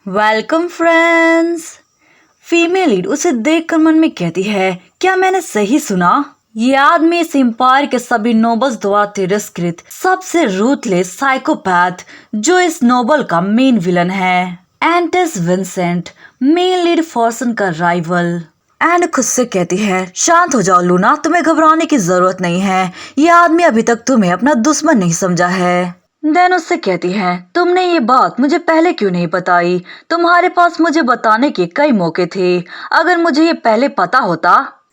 Welcome friends. Female lead उसे देखकर मन में कहती है, क्या मैंने सही सुना? ये आदमी इस एम्पायर के सभी नोबल्स द्वारा तिरस्कृत सबसे रूथलेस साइकोपैथ जो इस नोबल का मेन विलन है। एंटस विंसेंट, मेल लीड फॉर्सन का राइवल। एंड खुद से कहती है, शांत हो जाओ लूना, तुम्हें घबराने की जरूरत नहीं है। ये आदमी अभी तक तुम्हें अपना दुश्मन नहीं समझा है। देन उससे कहती है, तुमने ये बात मुझे पहले क्यों नहीं बताई? तुम्हारे पास मुझे बताने के कई मौके थे, अगर मुझे ये पहले पता होता।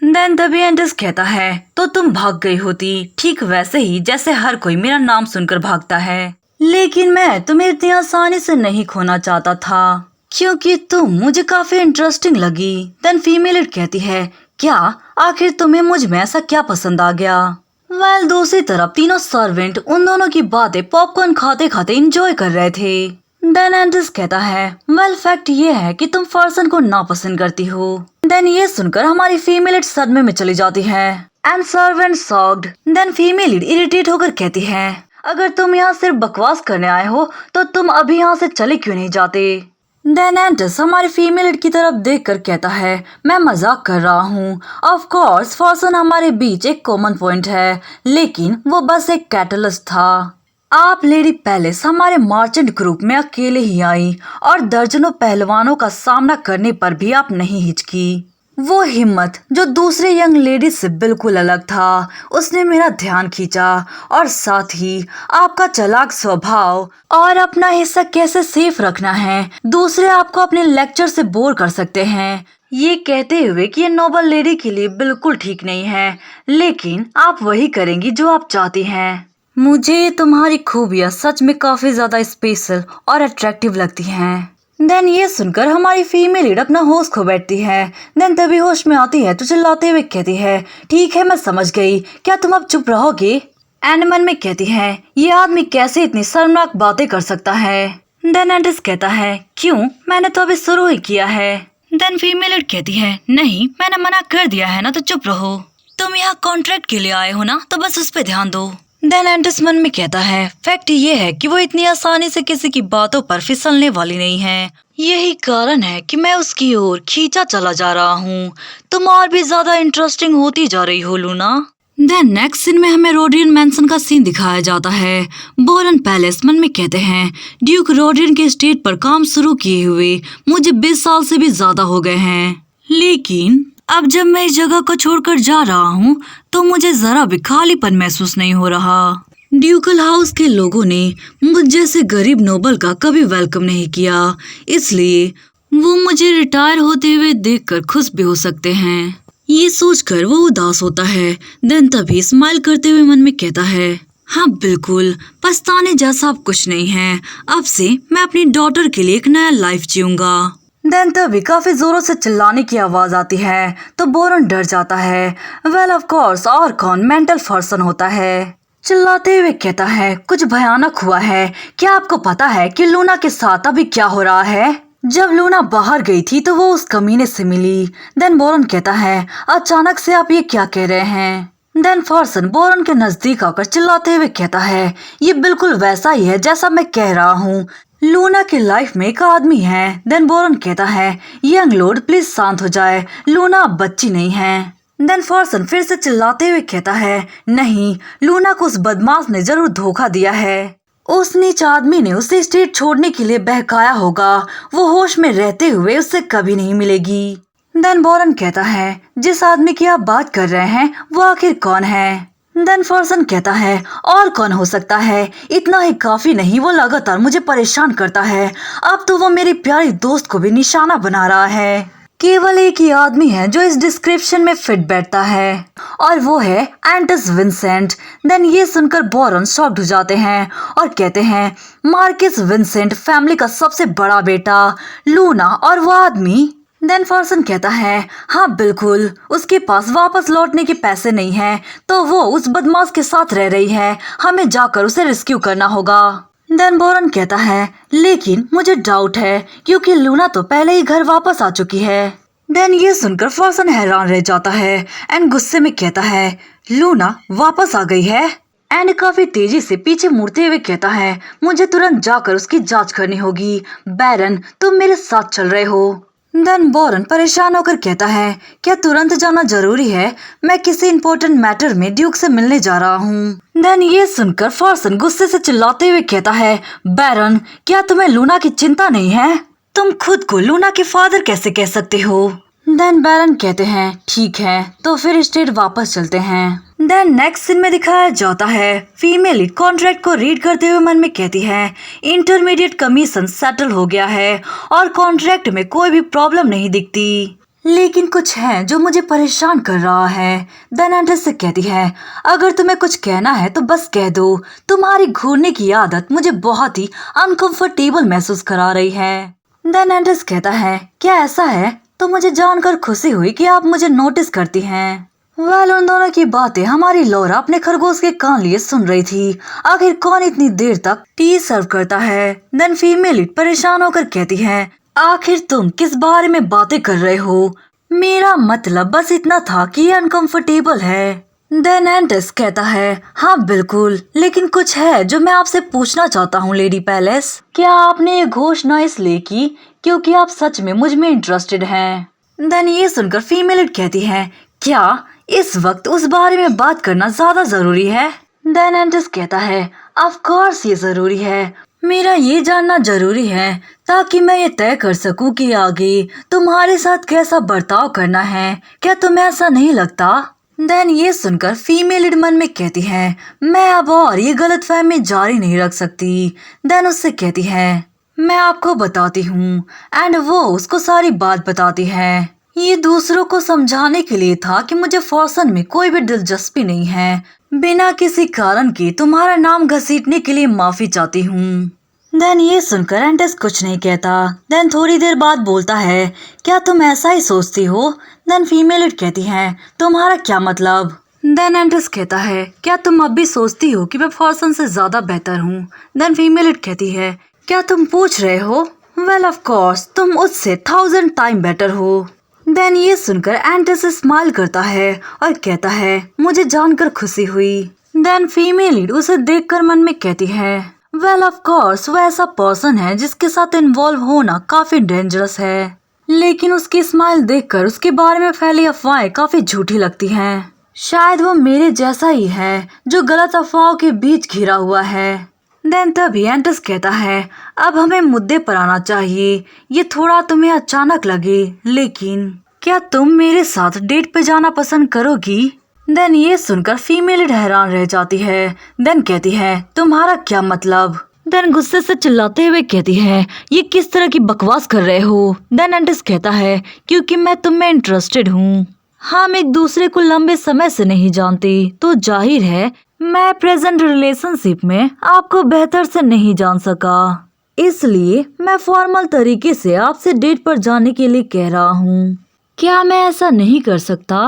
देन तभी एंटस कहता है, तो तुम भाग गई होती, ठीक वैसे ही जैसे हर कोई मेरा नाम सुनकर भागता है। लेकिन मैं तुम्हें इतनी आसानी से नहीं खोना चाहता था, क्योंकि तुम मुझे काफी इंटरेस्टिंग लगी। देन फीमेल कहती है, क्या आखिर तुम्हें मुझ में ऐसा क्या पसंद आ गया? वेल दूसरी तरफ तीनों सर्वेंट उन दोनों की बातें पॉपकॉर्न खाते खाते एंजॉय कर रहे थे। देन एंटस कहता है, वेल फैक्ट ये है कि तुम फॉर्सन को नापसंद करती हो। देन ये सुनकर हमारी फीमेल सदमे में चली जाती है। And servant shocked. Then female irritate होकर कहती है, अगर तुम यहाँ सिर्फ बकवास करने आए हो तो तुम अभी यहाँ से चले क्यों नहीं जाते? देन एंटस हमारे फीमेल की तरफ देखकर कहता है, मैं मजाक कर रहा हूँ। ऑफ कोर्स फॉर्सन हमारे बीच एक कॉमन पॉइंट है, लेकिन वो बस एक कैटलिस्ट था। आप लेडी पैलेस हमारे मार्चेंट ग्रुप में अकेले ही आई और दर्जनों पहलवानों का सामना करने पर भी आप नहीं हिचकी। वो हिम्मत जो दूसरे यंग लेडीज से बिल्कुल अलग था, उसने मेरा ध्यान खींचा। और साथ ही आपका चालाक स्वभाव और अपना हिस्सा कैसे सेफ रखना है, दूसरे आपको अपने लेक्चर से बोर कर सकते हैं, ये कहते हुए कि ये नोबल लेडी के लिए बिल्कुल ठीक नहीं है, लेकिन आप वही करेंगी जो आप चाहती हैं। मुझे तुम्हारी खूबियाँ सच में काफी ज्यादा स्पेशल और अट्रैक्टिव लगती हैं। देन ये सुनकर हमारी फीमेल लीड अपना होश खो बैठती है। देन तभी होश में आती है तो चिल्लाते हुए कहती है, ठीक है मैं समझ गई, क्या तुम अब चुप रहोगे? एंड मन में कहती है, ये आदमी कैसे इतनी शर्मनाक बातें कर सकता है? देन एंटस कहता है, क्यों, मैंने तो अभी शुरू ही किया है। देन फीमेल लीड कहती है, नहीं मैंने मना कर दिया है ना, तो चुप रहो। तुम यहाँ कॉन्ट्रैक्ट के लिए आए हो ना, तो बस उस पर ध्यान दो। देन एंटस मन में कहता है, फैक्ट ये है कि वो इतनी आसानी से किसी की बातों पर फिसलने वाली नहीं है। यही कारण है कि मैं उसकी ओर खींचा चला जा रहा हूँ। तुम और भी ज्यादा इंटरेस्टिंग होती जा रही हो लूना। देन नेक्स्ट सीन में हमें रोडियन मैंसन का सीन दिखाया जाता है। बोरन पैलेस मन में कहते हैं, ड्यूक रोडियन के स्टेट पर काम शुरू किए हुए मुझे 20 साल से भी ज्यादा हो गए हैं, लेकिन अब जब मैं इस जगह को छोड़कर जा रहा हूँ तो मुझे जरा भी खालीपन महसूस नहीं हो रहा। ड्यूकल हाउस के लोगों ने मुझ जैसे गरीब नोबल का कभी वेलकम नहीं किया, इसलिए वो मुझे रिटायर होते हुए देखकर खुश भी हो सकते हैं। ये सोचकर वो उदास होता है। देन तभी स्माइल करते हुए मन में कहता है, हाँ बिल्कुल, पछताने जैसा अब कुछ नहीं है। अब से मैं अपनी डॉटर के लिए एक नया लाइफ जीऊंगा। देन तभी काफी जोरों से चिल्लाने की आवाज आती है तो बोरन डर जाता है। वेल ऑफ कोर्स और कौन, मेंटल फॉर्सन होता है। चिल्लाते हुए कहता है, कुछ भयानक हुआ है। क्या आपको पता है कि लूना के साथ अभी क्या हो रहा है? जब लूना बाहर गई थी तो वो उस कमीने से मिली। देन बोरन कहता है, अचानक से आप ये क्या कह रहे हैं? देन फॉर्सन बोरन के नजदीक आकर चिल्लाते हुए कहता है, ये बिल्कुल वैसा ही है जैसा मैं कह रहा हूँ। लूना की लाइफ में एक आदमी है। देन बोरन कहता है, यंग लॉर्ड प्लीज शांत हो जाए, लूना अब बच्ची नहीं है। देन फॉर्सन फिर से चिल्लाते हुए कहता है, नहीं, लूना को उस बदमाश ने जरूर धोखा दिया है। उस नीच आदमी ने उसे स्टेट छोड़ने के लिए बहकाया होगा। वो होश में रहते हुए उससे कभी नहीं मिलेगी। देन बोरन कहता है, जिस आदमी की आप बात कर रहे हैं वो आखिर कौन है? देन फॉर्सन कहता है, और कौन हो सकता है? इतना ही काफी नहीं, वो लगातार मुझे परेशान करता है। अब तो वो मेरी प्यारी दोस्त को भी निशाना बना रहा है। केवल एक ही आदमी है जो इस डिस्क्रिप्शन में फिट बैठता है, और वो है एंटस विंसेंट। देन ये सुनकर बोरन शॉक्ड हो जाते हैं और कहते हैं, मार्किस विंसेंट फैमिली का सबसे बड़ा बेटा, लूना और वो आदमी? देन फॉर्सन कहता है, हाँ बिल्कुल, उसके पास वापस लौटने के पैसे नहीं हैं, तो वो उस बदमाश के साथ रह रही है। हमें जाकर उसे रेस्क्यू करना होगा। देन बोरन कहता है, लेकिन मुझे डाउट है क्योंकि लूना तो पहले ही घर वापस आ चुकी है। देन ये सुनकर फॉर्सन हैरान रह जाता है एंड गुस्से में कहता है, लूना वापस आ गई है? एंड काफी तेजी से पीछे मुड़ते हुए कहता है, मुझे तुरंत जाकर उसकी जांच करनी होगी। बैरन, तुम मेरे साथ चल रहे हो। देन बॉरन परेशान होकर कहता है, क्या तुरंत जाना जरूरी है? मैं किसी इम्पोर्टेंट मैटर में ड्यूक से मिलने जा रहा हूँ। देन ये सुनकर फॉर्सन गुस्से से चिल्लाते हुए कहता है, बैरन, क्या तुम्हें लूना की चिंता नहीं है? तुम खुद को लूना के फादर कैसे कह सकते हो? देन बैरन कहते हैं, ठीक है, तो फिर स्टेट वापस चलते हैं। देन नेक्स्ट सीन में दिखाया जाता है, फीमेल लीड कॉन्ट्रैक्ट को रीड करते हुए मन में कहती है, इंटरमीडिएट कमीशन सेटल हो गया है और कॉन्ट्रैक्ट में कोई भी प्रॉब्लम नहीं दिखती, लेकिन कुछ है जो मुझे परेशान कर रहा है। देन एंड्रेस से कहती है, अगर तुम्हें कुछ कहना है तो बस कह दो। तुम्हारी घूरने की आदत मुझे बहुत ही अनकंफर्टेबल महसूस करा रही है। देन एंड्रेस कहता है, क्या ऐसा है? तो मुझे जानकर खुशी हुई कि आप मुझे नोटिस करती हैं। वेल, उन दोनों की बातें हमारी लौरा अपने खरगोश के कान लिए सुन रही थी। आखिर कौन इतनी देर तक टी सर्व करता है? देन फीमेल लीड परेशान होकर कहती है, आखिर तुम किस बारे में बातें कर रहे हो? मेरा मतलब बस इतना था कि ये अनकंफर्टेबल है। देन एंड्रेस कहता है, हाँ बिल्कुल, लेकिन कुछ है जो मैं आपसे पूछना चाहता हूँ लेडी पैलेस। क्या आपने ये घोषणा इसलिए की क्योंकि आप सच में मुझ में इंटरेस्टेड हैं? देन ये सुनकर फीमेल लीड कहती है, क्या इस वक्त उस बारे में बात करना ज्यादा जरूरी है? देन एंड्रेस कहता है, ऑफ कोर्स ये जरूरी है। मेरा ये जानना जरूरी है ताकि मैं ये तय कर सकूं कि आगे तुम्हारे साथ कैसा बर्ताव करना है। क्या तुम्हें ऐसा नहीं लगता? देन ये सुनकर फीमेल लीड मन में कहती है, मैं अब और ये गलतफहमी जारी नहीं रख सकती। देन उससे कहती है, मैं आपको बताती हूँ। एंड वो उसको सारी बात बताती है। ये दूसरों को समझाने के लिए था कि मुझे फॉर्सन में कोई भी दिलचस्पी नहीं है। बिना किसी कारण के तुम्हारा नाम घसीटने के लिए माफी चाहती हूँ। देन ये सुनकर एंड्रेस कुछ नहीं कहता। देन थोड़ी देर बाद बोलता है, क्या तुम ऐसा ही सोचती हो? देन फीमेल लीड कहती है, तुम्हारा क्या मतलब? देन एंड्रेस कहता है, क्या तुम अब भी सोचती हो कि मैं फॉर्सन से ज्यादा बेहतर हूँ? देन फीमेल लीड कहती है, क्या तुम पूछ रहे हो? वेल ऑफ कोर्स, तुम उससे 1000 टाइम बेटर हो। देन ये सुनकर एंड्रेस स्माइल करता है और कहता है, मुझे जानकर खुशी हुई। देन फीमेल लीड उसे देखकर मन में कहती है, वेल ऑफ कोर्स, वो ऐसा पर्सन है जिसके साथ इन्वॉल्व होना काफी डेंजरस है, लेकिन उसकी स्माइल देखकर उसके बारे में फैली अफवाहें काफी झूठी लगती हैं। शायद वो मेरे जैसा ही है जो गलत अफवाहों के बीच घिरा हुआ है। देन तभी एंड्रेस कहता है, अब हमें मुद्दे पर आना चाहिए। ये थोड़ा तुम्हें अचानक लगे, लेकिन क्या तुम मेरे साथ डेट पे जाना पसंद करोगी? देन ये सुनकर फीमेल लीड हैरान रह जाती है। देन कहती है, तुम्हारा क्या मतलब? देन गुस्से से चिल्लाते हुए कहती है, ये किस तरह की बकवास कर रहे हो? देन एंड्रेस कहता है, क्योंकि मैं तुम में इंटरेस्टेड हूँ। हम एक दूसरे को लंबे समय से नहीं जानते, तो जाहिर है मैं प्रेजेंट रिलेशनशिप में आपको बेहतर से नहीं जान सका, इसलिए मैं फॉर्मल तरीके से आपसे डेट पर जाने के लिए कह रहा हूँ। क्या मैं ऐसा नहीं कर सकता?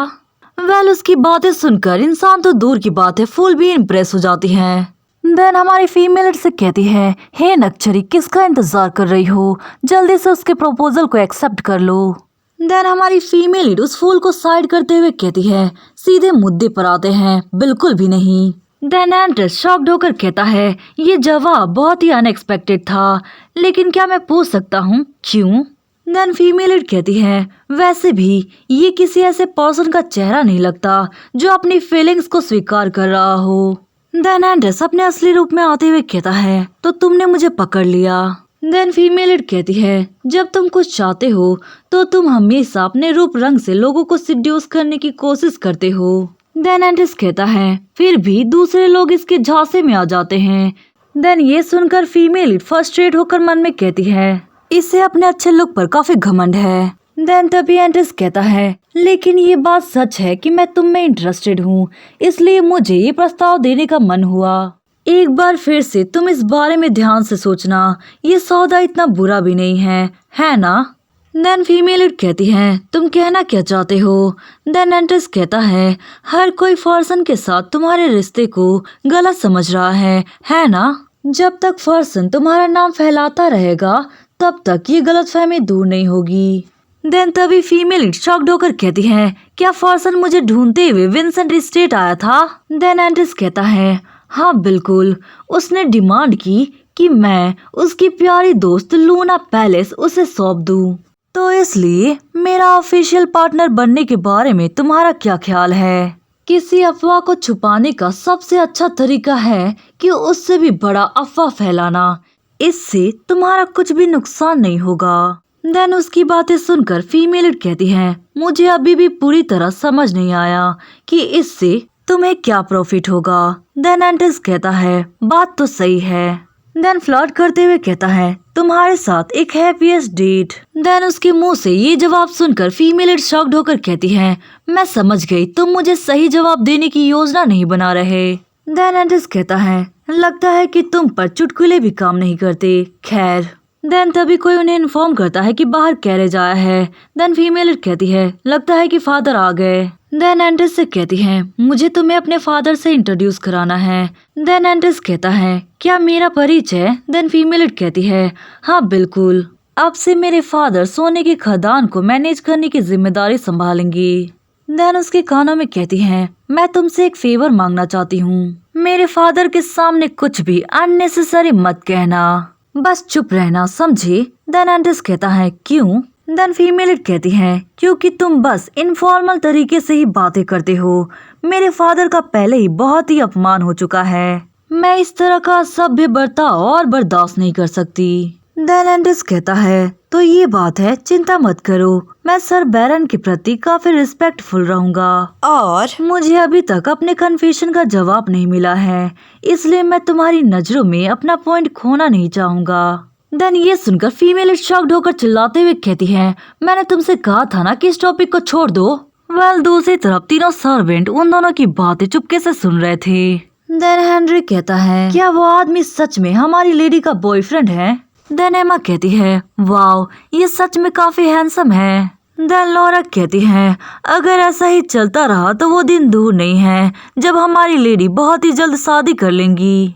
वेल, उसकी बातें सुनकर इंसान तो दूर की बात है, फूल भी इम्प्रेस हो जाती है। देन हमारी फीमेल लीड से कहती है, हे नक्चरी, किसका इंतजार कर रही हो? जल्दी से उसके प्रपोजल को एक्सेप्ट कर लो। देन हमारी फीमेल लीड उस फूल को साइड करते हुए कहती है, सीधे मुद्दे पर आते हैं, बिल्कुल भी नहीं। देन एंड्रेस शॉक्ड होकर कहता है, ये जवाब बहुत ही अनएक्सपेक्टेड था, लेकिन क्या मैं पूछ सकता हूँ क्यों? देन फीमेल लीड कहती है, वैसे भी ये किसी ऐसे पर्सन का चेहरा नहीं लगता जो अपनी फीलिंग्स को स्वीकार कर रहा हो। देन एंड्रेस अपने असली रूप में आते हुए कहता है, तो तुमने मुझे पकड़ लिया। देन फीमेल लीड कहती है, जब तुम कुछ चाहते हो तो तुम हमेशा अपने रूप रंग से लोगों को सिड्यूस करने की कोशिश करते हो। देन एंड्रेस कहता है, फिर भी दूसरे लोग इसके झांसे में आ जाते हैं। देन ये सुनकर फीमेल लीड फ्रस्ट्रेट होकर मन में कहती है, इसे अपने अच्छे लुक पर काफी घमंड है। देन तभी एंड्रेस कहता है, लेकिन ये बात सच है कि मैं तुम में इंटरेस्टेड हूँ, इसलिए मुझे ये प्रस्ताव देने का मन हुआ। एक बार फिर से तुम इस बारे में ध्यान से सोचना, ये सौदा इतना बुरा भी नहीं है ना? देन फीमेल लीड कहती है, तुम कहना क्या चाहते हो? देन एंड्रेस कहता है, हर कोई फॉर्सन के साथ तुम्हारे रिश्ते को गलत समझ रहा है ना? जब तक फॉर्सन तुम्हारा नाम फैलाता रहेगा तब तक ये गलतफहमी दूर नहीं होगी। देन तभी फीमेल लीड शॉक्ड होकर कहती है, क्या फॉर्सन मुझे ढूंढते हुए विंसेंट स्टेट आया था? देन एंड्रेस कहता है, हाँ बिल्कुल, उसने डिमांड की कि मैं उसकी प्यारी दोस्त लूना पैलेस उसे सौंप दूं। तो इसलिए मेरा ऑफिशियल पार्टनर बनने के बारे में तुम्हारा क्या ख्याल है? किसी अफवाह को छुपाने का सबसे अच्छा तरीका है कि उससे भी बड़ा अफवाह फैलाना। इससे तुम्हारा कुछ भी नुकसान नहीं होगा। देन उसकी बातें सुनकर फीमेल लीड कहती है, मुझे अभी भी पूरी तरह समझ नहीं आया कि इससे तुम्हें क्या प्रॉफिट होगा। देन एंटिस कहता है, बात तो सही है। देन फ्लर्ट करते हुए कहता है, तुम्हारे साथ एक हैप्पीएस्ट डेट। देन उसके मुंह से ये जवाब सुनकर फीमेल लीड शॉक्ड होकर कहती है, मैं समझ गई, तुम मुझे सही जवाब देने की योजना नहीं बना रहे। देन एंटिस कहता है, लगता है कि तुम पर चुटकुले भी काम नहीं करते। खैर। देन तभी कोई उन्हें इन्फॉर्म करता है कि बाहर कैरेज आया है। देन फीमेल लीड कहती है, लगता है कि फादर आ गए। देन एंटिस से कहती है, मुझे तुम्हें अपने फादर से इंट्रोड्यूस कराना है। देन एंटिस कहता है, क्या मेरा परिचय? देन फीमेल लीड कहती है, हाँ बिल्कुल, अब से मेरे फादर सोने के खदान को मैनेज करने की जिम्मेदारी संभालेंगी। देन उसके कानों में कहती है, मैं तुमसे एक फेवर मांगना चाहती हूँ। मेरे फादर के सामने कुछ भी अननेसेसरी मत कहना, बस चुप रहना, समझे? देन एंटिस कहता है, क्यों? देन फीमेल लीड कहती है, क्योंकि तुम बस इनफॉर्मल तरीके से ही बातें करते हो। मेरे फादर का पहले ही बहुत ही अपमान हो चुका है। मैं इस तरह का सभ्य बर्ताव और बर्दाश्त नहीं कर सकती। देन एंटिस कहता है, तो ये बात है, चिंता मत करो, मैं सर बैरन के प्रति काफी रिस्पेक्टफुल रहूंगा और मुझे अभी तक अपने कन्फेशन का जवाब नहीं मिला है, इसलिए मैं तुम्हारी नजरों में अपना पॉइंट खोना नहीं चाहूंगा। देन ये सुनकर फीमेल लीड शॉक्ड होकर चिल्लाते हुए कहती है, मैंने तुमसे कहा था ना कि इस टॉपिक को छोड़ दो। वेल, दूसरी तरफ तीनों सर्वेंट उन दोनों की बातें चुपके से सुन रहे थे। देन हेनरी कहता है, क्या वो आदमी सच में हमारी लेडी का बॉयफ्रेंड है? देन एमा कहती है, वाओ, ये सच में काफी हैंडसम है। देन लॉरा कहती है, अगर ऐसा ही चलता रहा तो वो दिन दूर नहीं है जब हमारी लेडी बहुत ही जल्द शादी कर लेंगी।